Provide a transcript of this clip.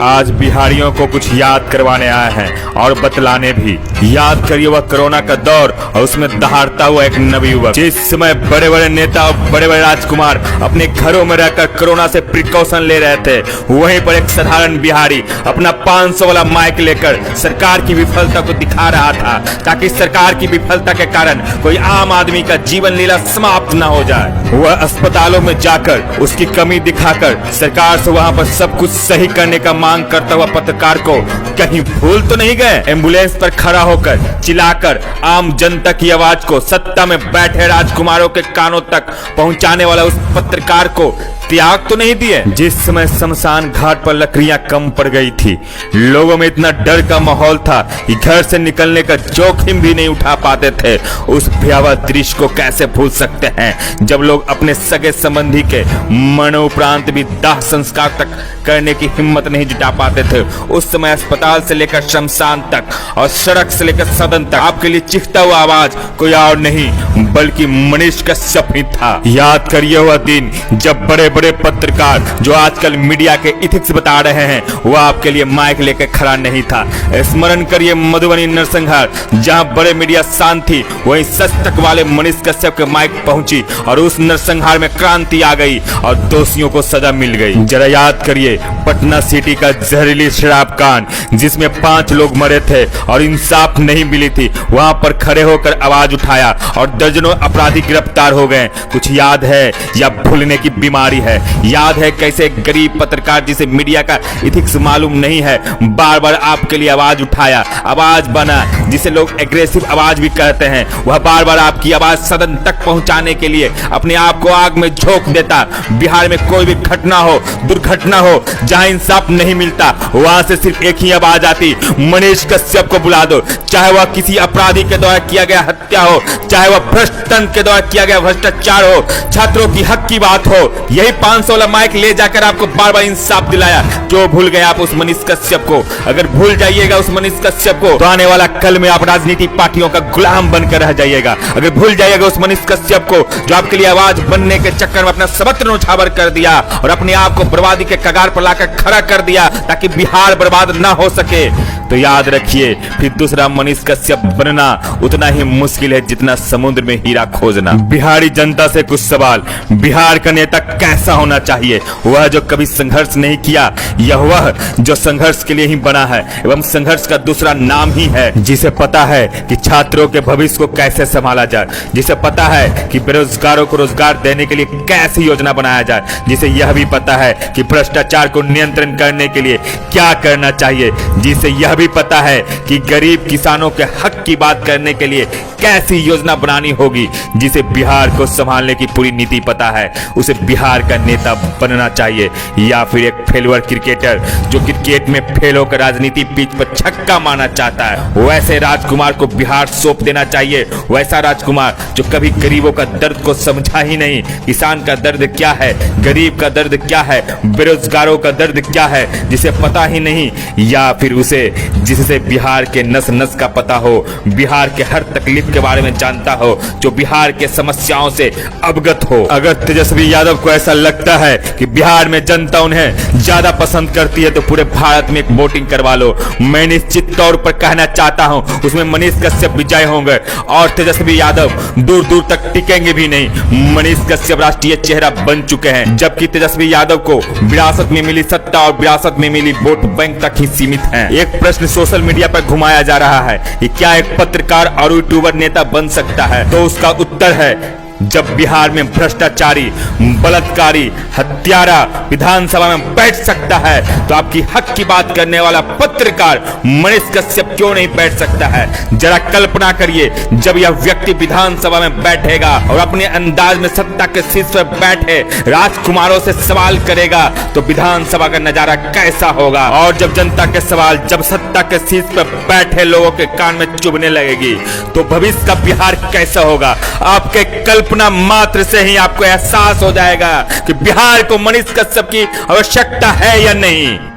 आज बिहारियों को कुछ याद करवाने आए हैं और बतलाने भी। याद करिए वह कोरोना का दौर और उसमें दहाड़ता हुआ एक नवयुवक। जिस समय बड़े बड़े नेता और बड़े बड़े राजकुमार अपने घरों में रहकर कोरोना से प्रिकॉशन ले रहे थे, वहीं पर एक साधारण बिहारी अपना 500 वाला माइक लेकर सरकार की विफलता को दिखा रहा था, ताकि सरकार की विफलता के कारण कोई आम आदमी का जीवन लीला समाप्त न हो जाए। वह अस्पतालों में जाकर उसकी कमी दिखाकर सरकार से वहां पर सब कुछ सही करने का मांग करता हुआ पत्रकार को कहीं भूल तो नहीं गए। एम्बुलेंस पर खड़ा होकर चिल्लाकर आम जनता की आवाज को सत्ता में बैठे राजकुमारों के कानों तक पहुंचाने वाला उस पत्रकार को त्याग तो नहीं दिए। जिस समय शमशान घाट पर लकड़ियां कम पड़ गई थी, लोगों में इतना डर का माहौल था कि घर से निकलने का जोखिम भी नहीं उठा पाते थे। उस भयावह दृश्य को कैसे भूल सकते हैं जब लोग अपने सगे संबंधी के मरणोपरांत भी दाह संस्कार तक करने की हिम्मत नहीं जुटा पाते थे। उस समय अस्पताल से लेकर शमशान तक और सड़क से लेकर सदन तक आपके लिए चीखता हुआ आवाज कोई और नहीं बल्कि मनीष कश्यप ही था। याद करिए वह दिन जब बड़े बड़े पत्रकार जो आजकल मीडिया के इथिक्स बता रहे हैं, वह आपके लिए माइक लेकर खड़ा नहीं था। स्मरण करिए मधुबनी नरसंहार, जहां बड़े मीडिया शांत थी, वहीं सच तक वाले मनीष कश्यप के माइक पहुंची और उस नरसंहार में क्रांति आ गई और दोषियों को सजा मिल गई। जरा याद करिए पटना सिटी का जहरीली शराब कांड, जिसमें 5 लोग मरे थे और इंसाफ नहीं मिली थी, वहां पर खड़े होकर आवाज उठाया और दर्जनों अपराधी गिरफ्तार हो गए। कुछ याद है या भूलने की बीमारी है? याद है कैसे एक गरीब पत्रकार जिसे मीडिया का इथिक्स मालूम नहीं है, बार बार आपके लिए आवाज उठाया, आवाज बना, जिसे लोग एग्रेसिव आवाज भी कहते हैं। वह बार बार आपकी आवाज सदन तक पहुंचाने के लिए अपने आप को आग में झोंक देता। बिहार में कोई भी घटना हो, दुर्घटना हो, जहां इंसाफ नहीं मिलता, वहां से सिर्फ एक ही आवाज आती, मनीष कश्यप को बुला दो। चाहे वह किसी अपराधी के द्वारा किया गया हत्या हो, चाहे वह भ्रष्ट तंत्र के द्वारा किया गया भ्रष्टाचार हो, छात्रों की हक की बात हो, यही 500 वाला माइक ले जाकर आपको बार बार इंसाफ दिलाया। जो भूल गए आप उस मनीष कश्यप को, अगर भूल जाइएगा उस मनीष कश्यप को, तो आने वाला कल में आप राजनीति पार्टियों का गुलाम बनकर रह जाइएगा। अगर भूल जाइएगा उस मनीष कश्यप को जो आपके लिए आवाज बनने के चक्कर में अपना सबक नौछावर कर दिया और अपने आप को बर्बादी के कगार पर लाकर खड़ा कर दिया ताकि बिहार बर्बाद ना हो सके, तो याद रखिए फिर दूसरा मनीष कश्यप बनना उतना ही मुश्किल है जितना समुद्र में हीरा खोजना। बिहारी जनता से कुछ सवाल। बिहार का नेता कैसा होना चाहिए? वह जो कभी संघर्ष नहीं किया, यह वह जो संघर्ष के लिए ही बना है एवं संघर्ष का दूसरा नाम ही है, जिसे पता है कि छात्रों के भविष्य को कैसे संभाला जाए, जिसे पता है कि बेरोजगारों को रोजगार देने के लिए कैसी योजना बनाया जाए, जिसे यह भी पता है कि भ्रष्टाचार को नियंत्रण करने के लिए क्या करना चाहिए, जिसे यह भी पता है कि गरीब किसानों के हक की बात करने के लिए कैसी योजना बनानी होगी, जिसे बिहार को संभालने की पूरी नीति पता है, उसे बिहार का नेता बनना चाहिए। या फिर एक फेलवर क्रिकेटर जो क्रिकेट में फेल होकर राजनीति पिच पर छक्का मारना चाहता है, वैसे राजकुमार को बिहार सौंप देना चाहिए। वैसा राजकुमार जो कभी गरीबों का दर्द को समझा ही नहीं, किसान का दर्द क्या है, गरीब का दर्द क्या है, बेरोजगारों का दर्द क्या है, जिसे पता ही नहीं। या फिर उसे जिससे बिहार के नस नस का पता हो, बिहार के हर तकलीफ के बारे में जानता हो, जो बिहार के समस्याओं से अवगत हो। अगर तेजस्वी यादव को ऐसा लगता है कि बिहार में जनता उन्हें ज्यादा पसंद करती है, तो पूरे भारत में एक वोटिंग करवा लो। मैं निश्चित तौर पर कहना चाहता हूं उसमें मनीष कश्यप विजय होंगे और तेजस्वी यादव दूर दूर तक टिकेंगे भी नहीं। मनीष कश्यप राष्ट्रीय चेहरा बन चुके हैं, जबकि तेजस्वी यादव को विरासत में मिली सत्ता और विरासत में मिली वोट बैंक तक ही सीमित है। एक प्रश्न सोशल मीडिया पर घुमाया जा रहा है कि क्या एक पत्रकार और यूट्यूबर नेता बन सकता है? तो उसका उत्तर है, जब बिहार में भ्रष्टाचारी, बलात्कारी, हत्यारा विधानसभा में बैठ सकता है, तो आपकी हक की बात करने वाला पत्रकार मनीष कश्यप क्यों नहीं बैठ सकता है? जरा कल्पना करिए, जब यह व्यक्ति विधानसभा में बैठेगा और अपने अंदाज में सत्ता के शीर्ष पर बैठे राजकुमारों से सवाल करेगा, तो विधानसभा का नजारा कैसा होगा? और जब जनता के सवाल जब सत्ता के शीर्ष पर बैठे लोगों के कान में चुभने लगेगी, तो भविष्य का बिहार कैसा होगा? आपके कल्पना मात्र से ही आपको एहसास हो जाएगा कि बिहार को मनीष कश्यप की आवश्यकता है या नहीं।